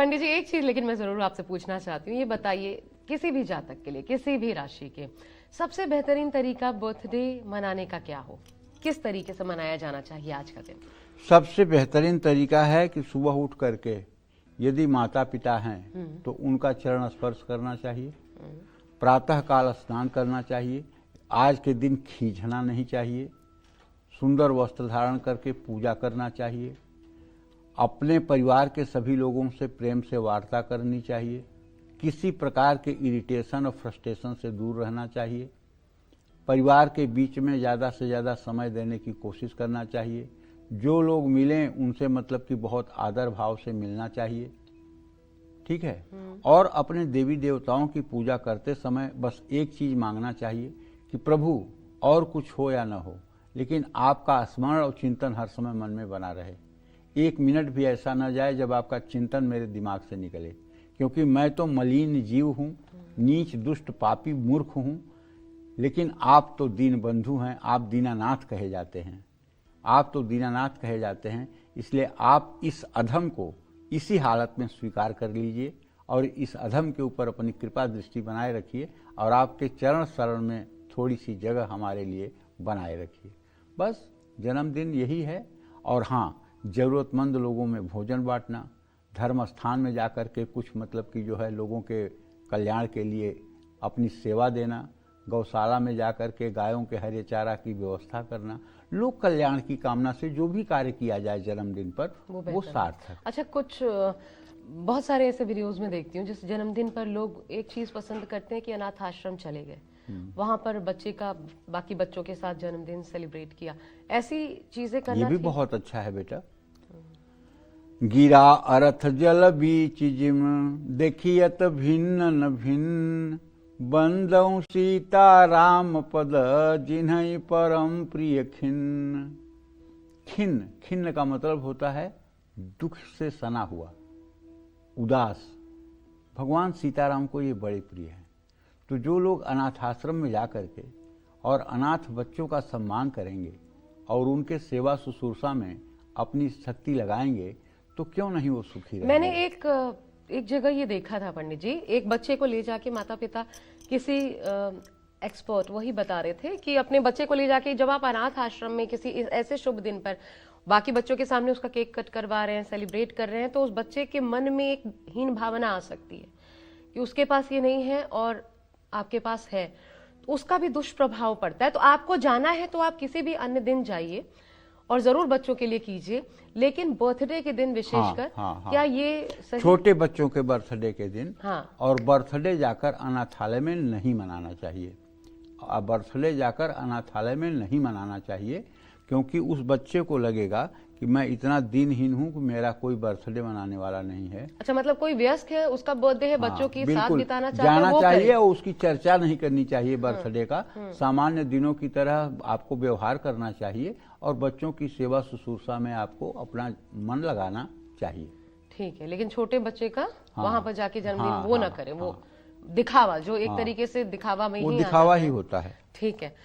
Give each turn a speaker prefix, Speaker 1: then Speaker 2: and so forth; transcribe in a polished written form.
Speaker 1: पंडित जी एक चीज लेकिन मैं जरूर आपसे पूछना चाहती हूँ, ये बताइए किसी भी जातक के लिए, किसी भी राशि के सबसे बेहतरीन तरीका बर्थडे मनाने का क्या हो, किस तरीके से मनाया जाना चाहिए आज का दिन?
Speaker 2: सबसे बेहतरीन तरीका है कि सुबह उठ करके यदि माता पिता हैं तो उनका चरण स्पर्श करना चाहिए, प्रातः काल स्नान करना चाहिए, आज के दिन खींचना नहीं चाहिए, सुंदर वस्त्र धारण करके पूजा करना चाहिए, अपने परिवार के सभी लोगों से प्रेम से वार्ता करनी चाहिए, किसी प्रकार के इरिटेशन और फ्रस्ट्रेशन से दूर रहना चाहिए, परिवार के बीच में ज़्यादा से ज़्यादा समय देने की कोशिश करना चाहिए, जो लोग मिलें उनसे मतलब कि बहुत आदर भाव से मिलना चाहिए, ठीक है। और अपने देवी देवताओं की पूजा करते समय बस एक चीज़ मांगना चाहिए कि प्रभु और कुछ हो या न हो लेकिन आपका स्मरण और चिंतन हर समय मन में बना रहे। एक मिनट भी ऐसा न जाए जब आपका चिंतन मेरे दिमाग से निकले, क्योंकि मैं तो मलिन जीव हूँ, नीच दुष्ट पापी मूर्ख हूँ, लेकिन आप तो दीन बंधु हैं, आप दीनानाथ कहे जाते हैं, आप तो दीनानाथ कहे जाते हैं। इसलिए आप इस अधम को इसी हालत में स्वीकार कर लीजिए और इस अधम के ऊपर अपनी कृपा दृष्टि बनाए रखिए और आपके चरण शरण में थोड़ी सी जगह हमारे लिए बनाए रखिए। बस जन्मदिन यही है। और हाँ, ज़रूरतमंद लोगों में भोजन बांटना, धर्म स्थान में जाकर के कुछ मतलब कि जो है लोगों के कल्याण के लिए अपनी सेवा देना, गौशाला में जाकर के गायों के हरे चारा की व्यवस्था करना, लोक कल्याण की कामना से जो भी कार्य किया जाए जन्मदिन पर वो सार्थक।
Speaker 1: अच्छा, कुछ बहुत सारे ऐसे वीडियोस में देखती हूँ जिस जन्मदिन पर लोग एक चीज पसंद करते हैं कि अनाथ आश्रम चले गए, वहां पर बच्चे का बाकी बच्चों के साथ जन्मदिन सेलिब्रेट किया, ऐसी चीजें करना
Speaker 2: ये भी बहुत अच्छा है बेटा। गिरा अर्थ जल बीच जिम देखियत भिन्न न भिन्न, बंदौ सीता राम पद जिन्हई परम प्रिय खिन्न। खिन्न, खिन्न का मतलब होता है दुख से सना हुआ, उदास। भगवान सीताराम को ये बड़े प्रिय है। तो जो लोग अनाथ आश्रम में जा करके और अनाथ बच्चों का सम्मान करेंगे और उनके सेवा शुश्रूषा में अपनी शक्ति लगाएंगे तो क्यों नहीं वो सुखी रहेंगे।
Speaker 1: मैंने एक जगह ये देखा था पंडित जी, एक बच्चे को ले जाके माता पिता किसी एक्सपर्ट वही बता रहे थे कि अपने बच्चे को ले जाके जब आप अनाथ आश्रम में किसी ऐसे शुभ दिन पर बाकी बच्चों के सामने उसका केक कट करवा रहे हैं, सेलिब्रेट कर रहे हैं, तो उस बच्चे के मन में एक हीन भावना आ सकती है कि उसके पास ये नहीं है और आपके पास है, तो उसका भी दुष्प्रभाव पड़ता है। तो आपको जाना है तो आप किसी भी अन्य दिन जाइए और जरूर बच्चों के लिए कीजिए, लेकिन बर्थडे के दिन विशेषकर क्या ये सही?
Speaker 2: छोटे बच्चों के बर्थडे के दिन
Speaker 1: हाँ।
Speaker 2: और बर्थडे जाकर अनाथालय में नहीं मनाना चाहिए। बर्थडे जाकर अनाथालय में नहीं मनाना चाहिए, क्योंकि उस बच्चे को लगेगा कि मैं इतना दिनहीन हूँ कि मेरा कोई बर्थडे मनाने वाला नहीं है।
Speaker 1: अच्छा, मतलब कोई व्यस्त है, उसका बर्थडे है, बच्चों की साथ बिताना चाहता है,
Speaker 2: जाना
Speaker 1: वो
Speaker 2: चाहिए और उसकी चर्चा नहीं करनी चाहिए बर्थडे का। सामान्य दिनों की तरह आपको व्यवहार करना चाहिए और बच्चों की सेवा शुश्रूषा में आपको अपना मन लगाना चाहिए।
Speaker 1: ठीक है, लेकिन छोटे बच्चे का वहां पर जाके जन्मदिन वो ना करें, वो दिखावा जो एक तरीके से दिखावा में ही
Speaker 2: दिखावा ही होता है।
Speaker 1: ठीक है।